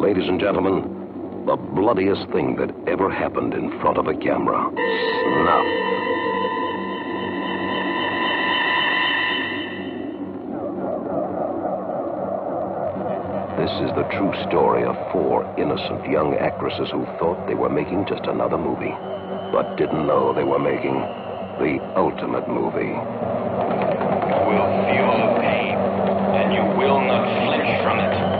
Ladies and gentlemen, the bloodiest thing that ever happened in front of a camera. Snuff. This is the true story of 4 innocent young actresses who thought they were making just another movie, but didn't know they were making the ultimate movie. You will feel the pain, and you will not flinch from it.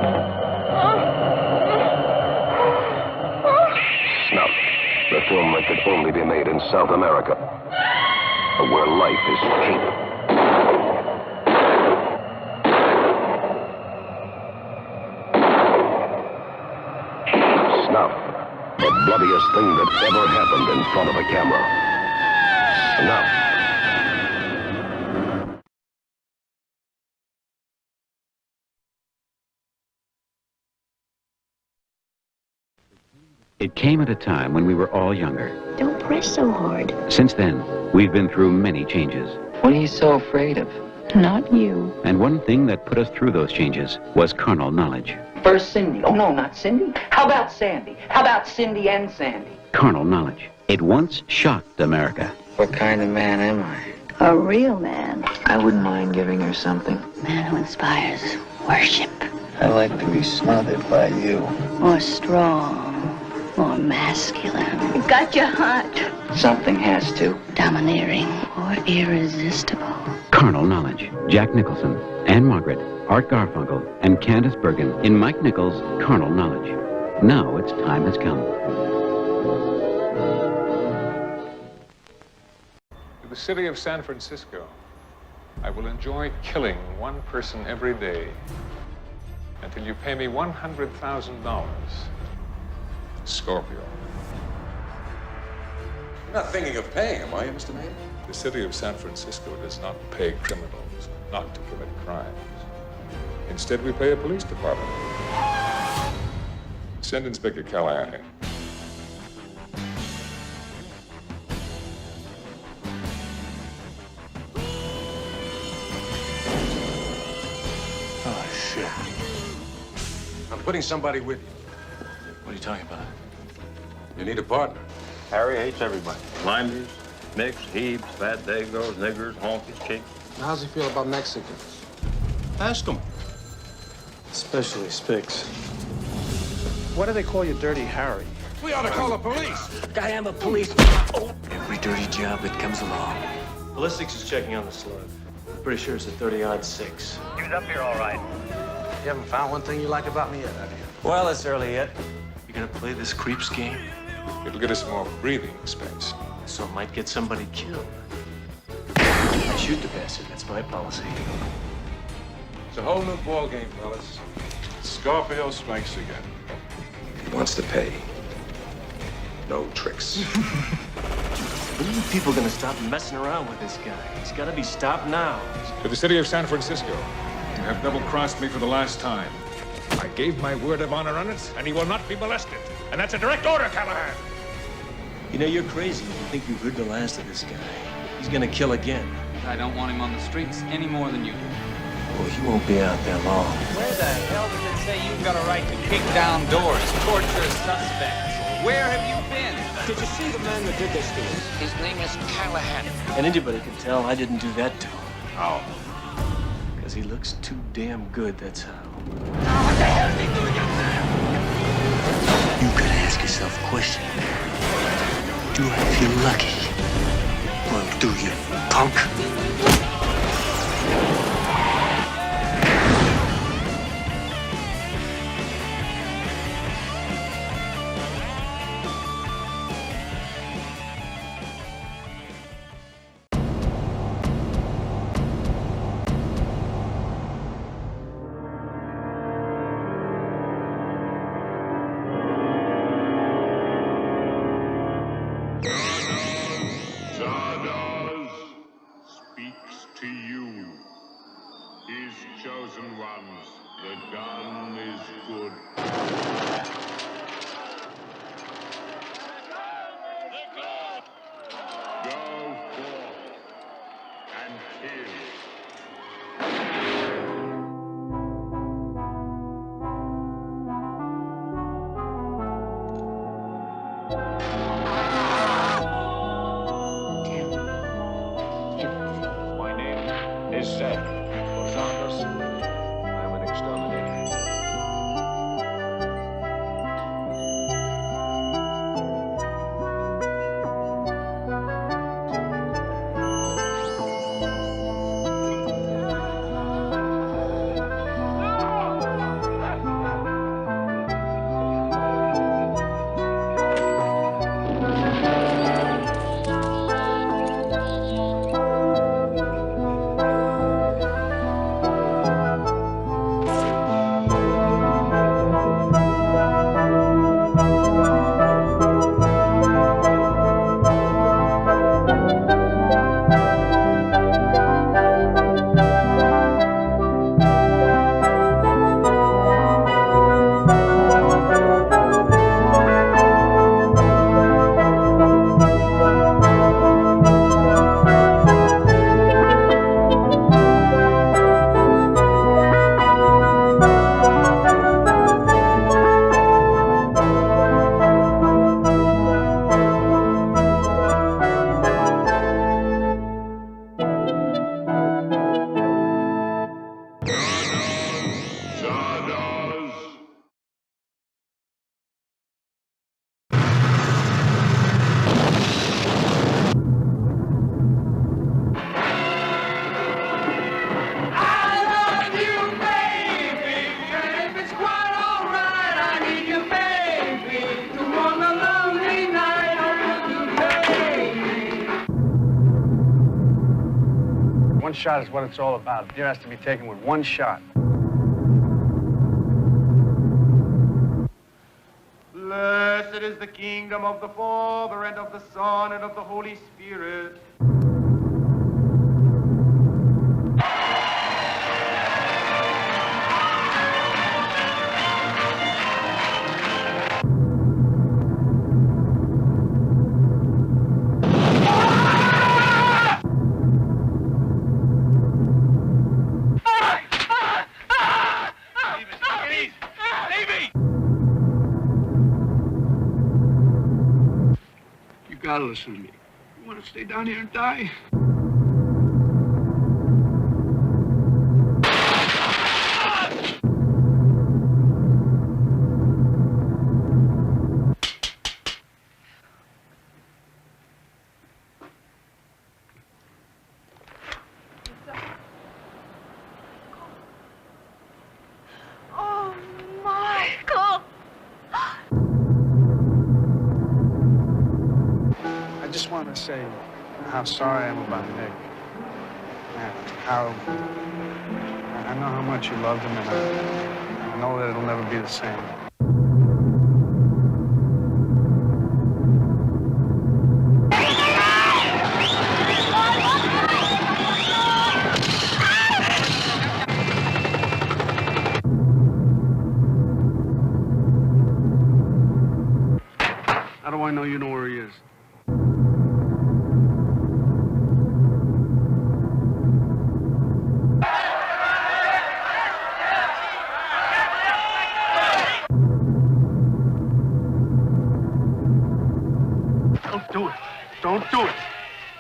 Snuff, the film that could only be made in South America, where life is cheap. Snuff, the bloodiest thing that ever happened in front of a camera. Snuff. It came at a time when we were all younger. Don't press so hard. Since then, we've been through many changes. What are you so afraid of? Not you. And one thing that put us through those changes was carnal knowledge. First Cindy. Oh, no, not Cindy. How about Sandy? How about Cindy and Sandy? Carnal knowledge. It once shocked America. What kind of man am I? A real man. I wouldn't mind giving her something. Man who inspires worship. I like to be smothered by you. Or strong. Or masculine. You got your heart. Something has to. Domineering or irresistible. Carnal knowledge. Jack Nicholson, Anne Margaret, Art Garfunkel, and Candice Bergen in Mike Nichols' Carnal Knowledge. Now its time has come. To the city of San Francisco, I will enjoy killing one person every day until you pay me $100,000. Scorpio. You're not thinking of paying him, are you, Mr. Mayor? The city of San Francisco does not pay criminals not to commit crimes. Instead, we pay a police department. Send Inspector Callahan in. Oh, shit. I'm putting somebody with you. What are you talking about? You need a partner. Harry hates everybody. Limeys, Micks, Hebes, Fat Dagos, niggers, honkies, chicks. How's he feel about Mexicans? Ask him. Especially Spix. Why do they call you Dirty Harry? We ought to call the police. I am a policeman. Oh, every dirty job that comes along. Ballistics is checking on the slug. Pretty sure it's a 30-odd 6. He was up here all right. You haven't found one thing you like about me yet, have you? Well, it's early yet. You gonna play this creeps game? It'll get us more breathing space. So it might get somebody killed. I shoot the bastard. That's my policy. It's a whole new ball game, fellas. Scorpio strikes again. He wants to pay. No tricks. When are you people gonna stop messing around with this guy? He's gotta be stopped now. To the city of San Francisco, you have double-crossed me for the last time. I gave my word of honor on it, and he will not be molested. And that's a direct order, Callahan. You know, you're crazy if you think you've heard the last of this guy. He's gonna kill again. I don't want him on the streets any more than you do. Well, he won't be out there long. Where the hell does it say you've got a right to kick down doors, torture suspects? Where have you been? Did you see the man that did this to us? His name is Callahan. And anybody can tell I didn't do that to him. How? Because he looks too damn good, that's how. What the hell is he doing up there? You gotta ask yourself a question. Do I feel lucky? Or do you, punk? shot is what it's all about. Deer has to be taken with one shot. Blessed is the kingdom of the Father, and of the Son, and of the Holy Spirit. You gotta listen to me. You want to stay down here and die? Oh, Michael! I just want to say how sorry I am about Nick. And how I know how much you loved him, and I know that it'll never be the same. How do I know you know where he is? Don't do it. Don't do it.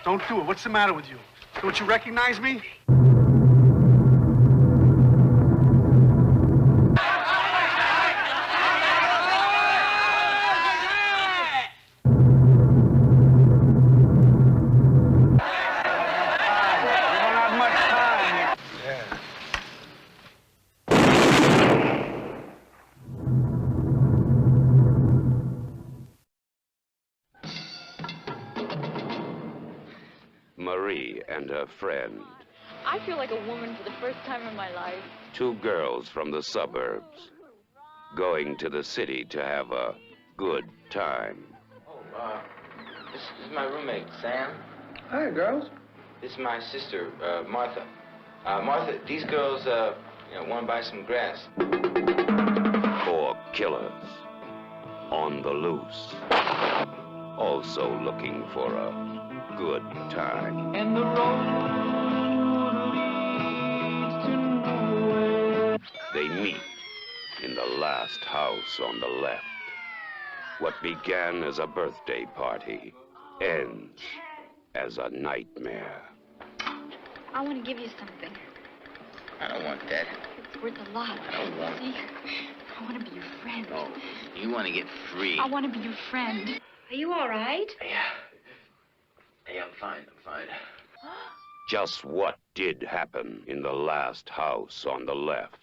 Don't do it. What's the matter with you? Don't you recognize me? Marie and her friend. I feel like a woman for the first time in my life. Two girls from the suburbs going to the city to have a good time. Oh, this is my roommate, Sam. Hi, girls. This is my sister, Martha. Martha, these girls, want to buy some grass. Four killers on the loose, also looking for a good time. And the road leads to nowhere. They meet in the last house on the left. What began as a birthday party ends as a nightmare. I want to give you something. I don't want that. It's worth a lot. I don't want See? I want to be your friend. No, you want to get free. I want to be your friend. Are you all right? Yeah, I'm fine. Just what did happen in the last house on the left?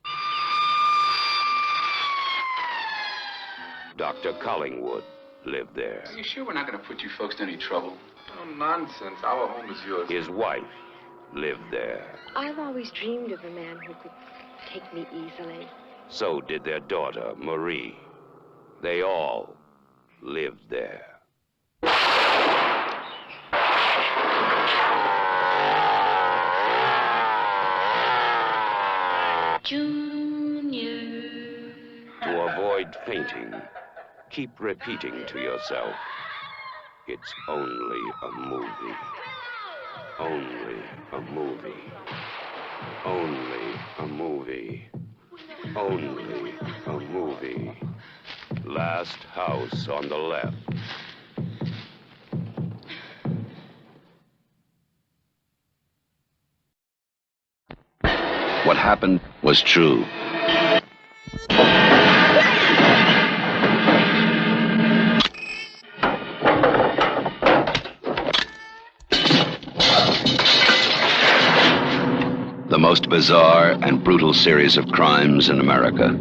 Dr. Collingwood lived there. Are you sure we're not going to put you folks to any trouble? Oh, nonsense. Our home is yours. His wife lived there. I've always dreamed of a man who could take me easily. So did their daughter, Marie. They all lived there. Junior. To avoid fainting, keep repeating to yourself, it's only a movie. Only a movie. Only a movie. Only a movie. Last house on the left. What happened was true. The most bizarre and brutal series of crimes in America.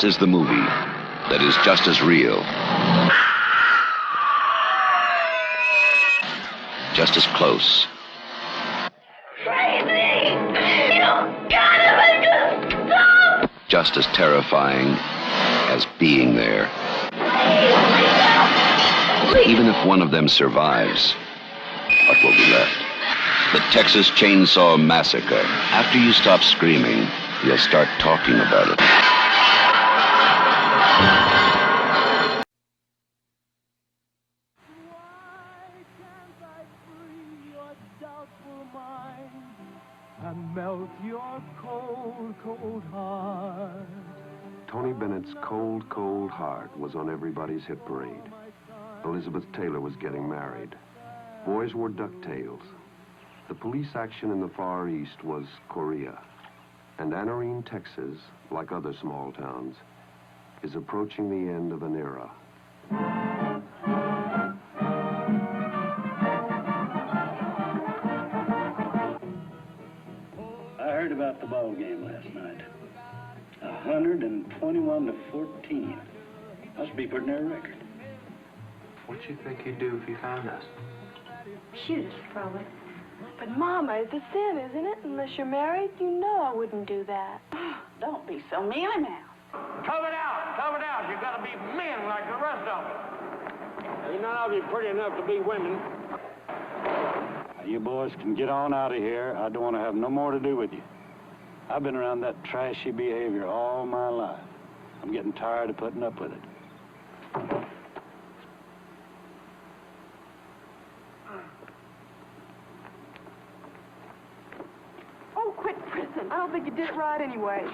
This is the movie that is just as real, just as close, just as terrifying as being there. Even if one of them survives, what will be left? The Texas Chainsaw Massacre. After you stop screaming, you'll start talking about it. And melt your cold, cold heart. Tony Bennett's Cold, Cold Heart was on everybody's hit parade. Elizabeth Taylor was getting married. Boys wore ducktails. The police action in the Far East was Korea. And Anarene, Texas, like other small towns, is approaching the end of an era. I heard about the ball game last night. 121 to 14. Must be pretty near a record. What you think you'd do if you found us? Shoot us, probably. But, Mama, it's a sin, isn't it? Unless you're married, you know I wouldn't do that. Don't be so mealy now. Cover it out, cover it out. You gotta be men like the rest of them. Ain't none of you pretty enough to be women. You boys can get on out of here. I don't want to have no more to do with you. I've been around that trashy behavior all my life. I'm getting tired of putting up with it. Oh, quit prison. I don't think you did it right anyway.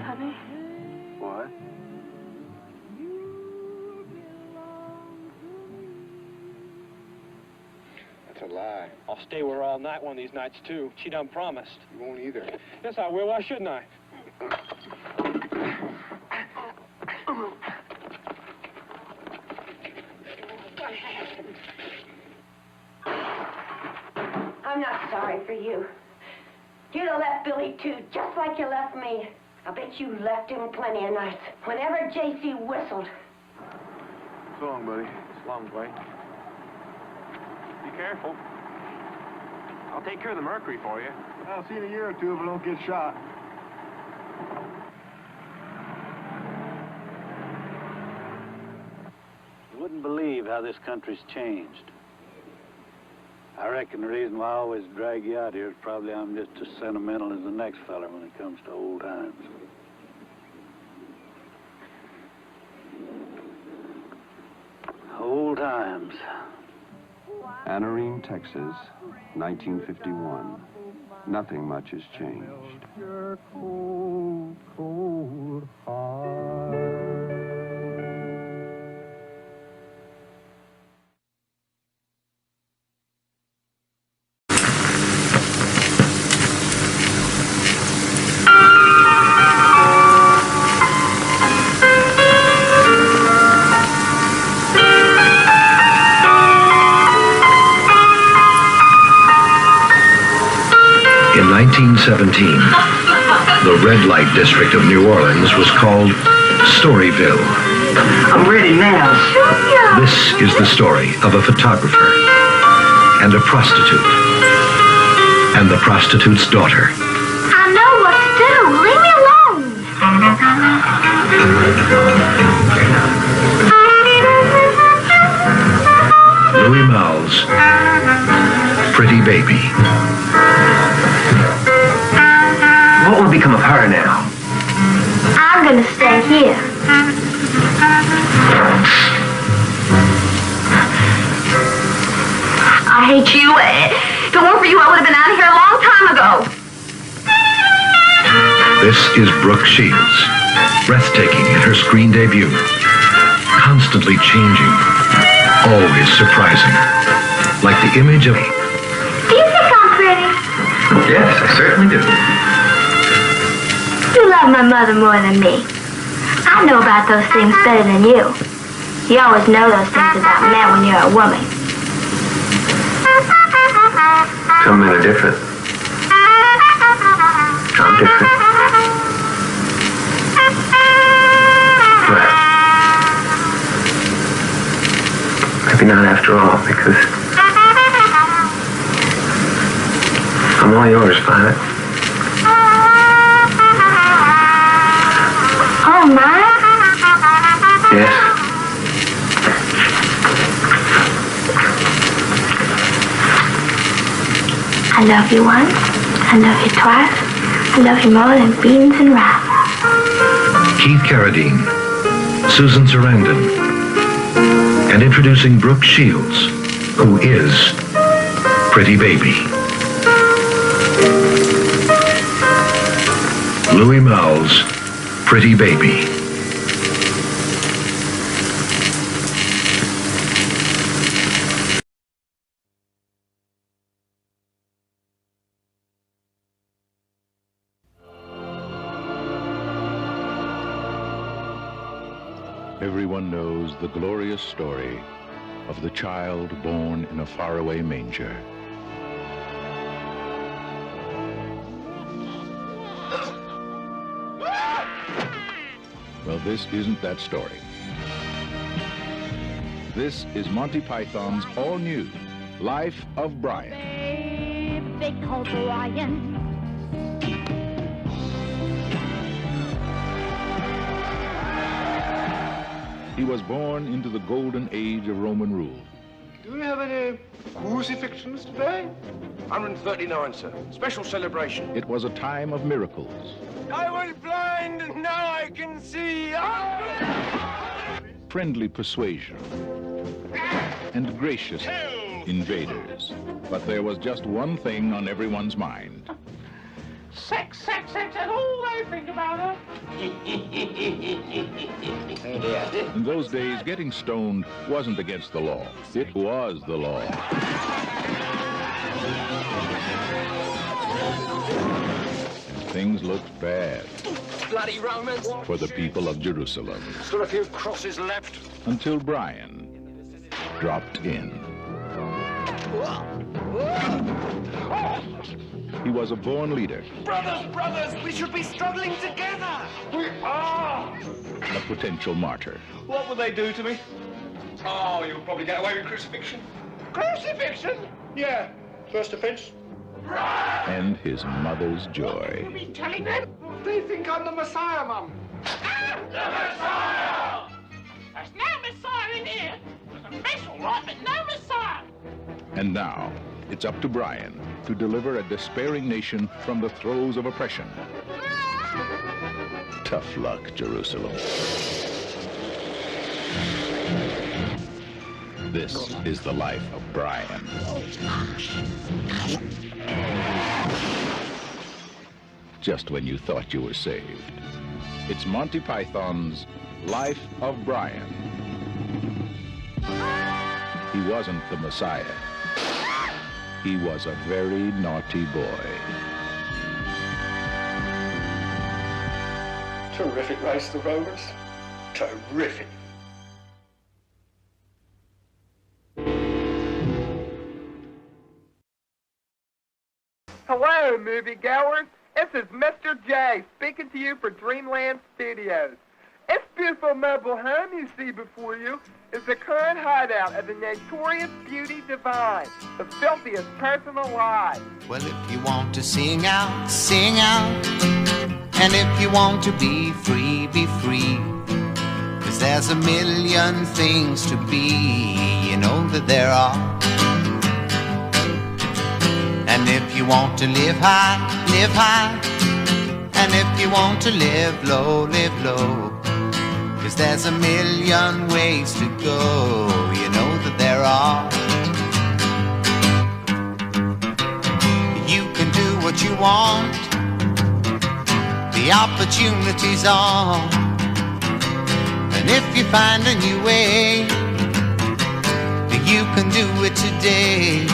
Honey? What? That's a lie. I'll stay with her all night one of these nights, too. She done promised. You won't either. Yes, I will. Why shouldn't I? I'm not sorry for you. You'd have left Billy, too, just like you left me. I bet you left him plenty of nights. Whenever J.C. whistled. So long, buddy. It's a long way. Be careful. I'll take care of the mercury for you. I'll see you in a year or two if I don't get shot. You wouldn't believe how this country's changed. I reckon the reason why I always drag you out here is probably I'm just as sentimental as the next fella when it comes to old times. Old times. Anarene, Texas, 1951. Nothing much has changed. Your cold, cold heart. In 1917, the red light district of New Orleans was called Storyville. I'm ready now. This is the story of a photographer and a prostitute and the prostitute's daughter. I know what to do. Leave me alone. Louis Malle's Pretty Baby. What will become of her now? I'm gonna stay here. I hate you. If it weren't for you, I would have been out of here a long time ago. This is Brooke Shields, breathtaking in her screen debut, constantly changing, always surprising, like the image of... Do you think I'm pretty? Yes, I certainly do. You love my mother more than me. I know about those things better than you. You always know those things about men when you're a woman. Some men are different. Some different. But maybe not after all, because I'm all yours, Violet. Oh, my. Yes. I love you once. I love you twice. I love you more than beans and rice. Keith Carradine, Susan Sarandon, and introducing Brooke Shields, who is Pretty Baby. Louis Malle's Pretty Baby. Everyone knows the glorious story of the child born in a faraway manger. Well, this isn't that story. This is Monty Python's all-new Life of Brian. They call Brian. He was born into the golden age of Roman rule. Do we have any crucifixions today? 139, sir. Special celebration. It was a time of miracles. I was blind, and now I can see. Friendly persuasion, and gracious invaders. But there was just one thing on everyone's mind. Sex, sex, sex, that's all I think about In those days, getting stoned wasn't against the law. It was the law. And things looked bad Bloody Romans. for the people of Jerusalem. Still a few crosses left. Until Brian dropped in. He was a born leader, Brothers, we should be struggling together. We are. a potential martyr. What will they do to me? Oh, you'll probably get away with crucifixion. Crucifixion? Yeah. First offense. And his mother's joy. You been telling them? They think I'm the Messiah, Mum. I'm the Messiah! There's no Messiah in here. There's a mess, all right, but no Messiah. And now, it's up to Brian to deliver a despairing nation from the throes of oppression. Tough luck, Jerusalem. This is the life of Brian. Just when you thought you were saved. It's Monty Python's Life of Brian. He wasn't the Messiah. He was a very naughty boy. Terrific race, the Romans. Terrific. Hello, moviegoers. This is Mr. J speaking to you for Dreamland Studios. This beautiful mobile home you see before you is the current hideout of the notorious Beauty Divine, the filthiest person alive. Well, if you want to sing out, sing out. And if you want to be free, be free. 'Cause there's a million things to be, you know that there are. And if you want to live high, live high. And if you want to live low, live low. 'Cause there's a million ways to go, you know that there are. You can do what you want. The opportunity's on. And if you find a new way, you can do it today.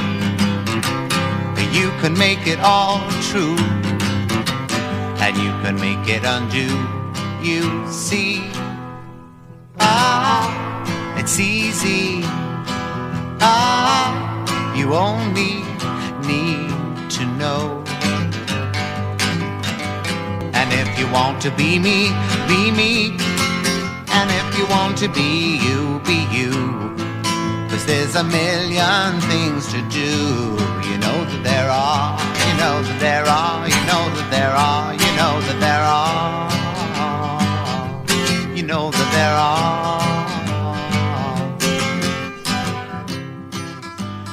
You can make it all true. And you can make it undo. You see, it's easy. You only need to know. if you want to be me, be me. And if you want to be you, be you. 'Cause there's a million things to do. You know that there are, you know that there are, you know that there are, you know that there are, you know that there are.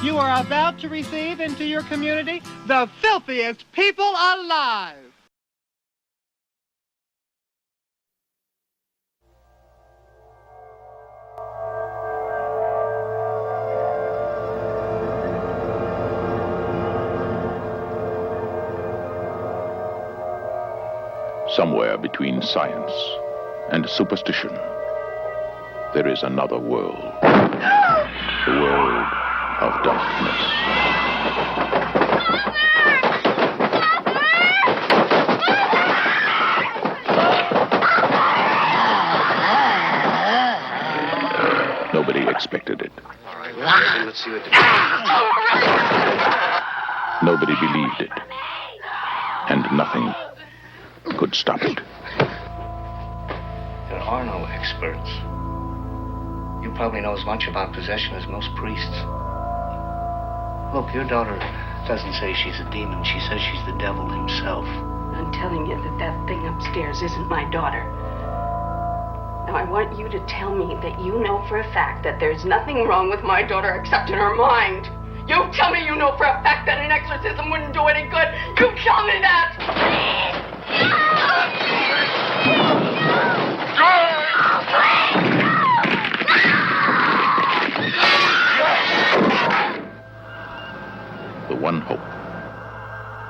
You are about to receive into your community the filthiest people alive. Somewhere between science and superstition, there is another world. The world of darkness. Nobody expected it. All right, let's see what the... Nobody believed it. And nothing could stop it. There are no experts. You probably know as much about possession as most priests. Look, your daughter doesn't say she's a demon. She says she's the devil himself. I'm telling you that that thing upstairs isn't my daughter. Now, I want you to tell me that you know for a fact that there's nothing wrong with my daughter except in her mind. You tell me you know for a fact that an exorcism wouldn't do any good. You tell me that! The one hope,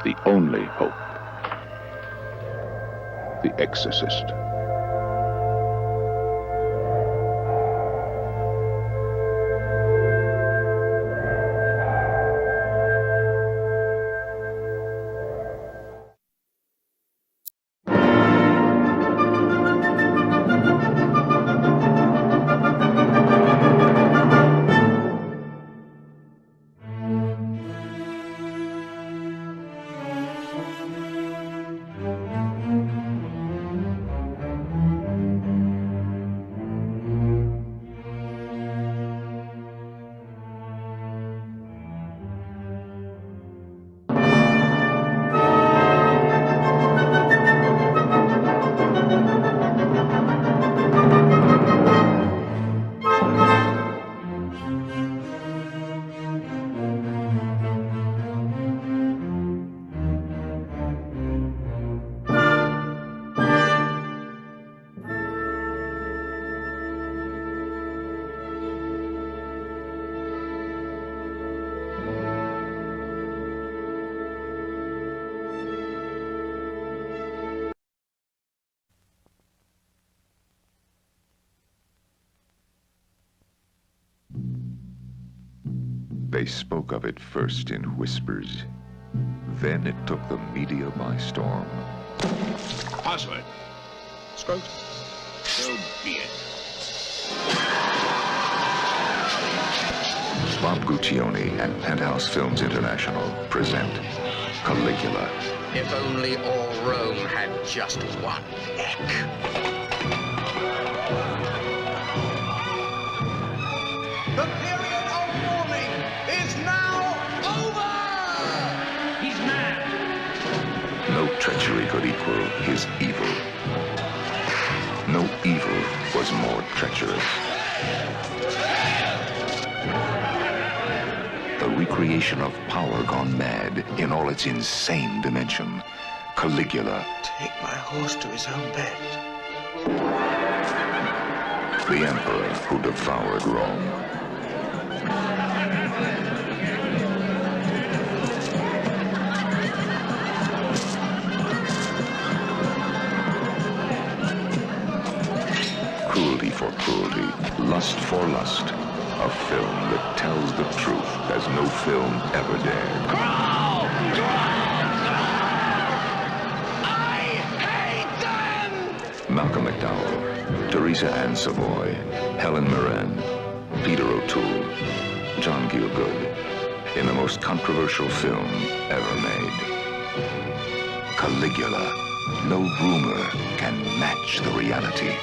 the only hope, The Exorcist. They spoke of it first in whispers. Then it took the media by storm. Password. Scrote. So be it. Bob Guccione and Penthouse Films International present Caligula. If only all Rome had just one neck. The period of mourning is now over! He's mad! No treachery could equal his evil. No evil was more treacherous. The recreation of power gone mad in all its insane dimension. Caligula. Take my horse to his own bed. The emperor who devoured Rome. Cruelty for cruelty, lust for lust. A film that tells the truth as no film ever dared. Malcolm McDowell, Teresa Ann Savoy, Helen Mirren, Peter O'Toole, John Gielgud, in the most controversial film ever made. Caligula. No rumor can match the reality.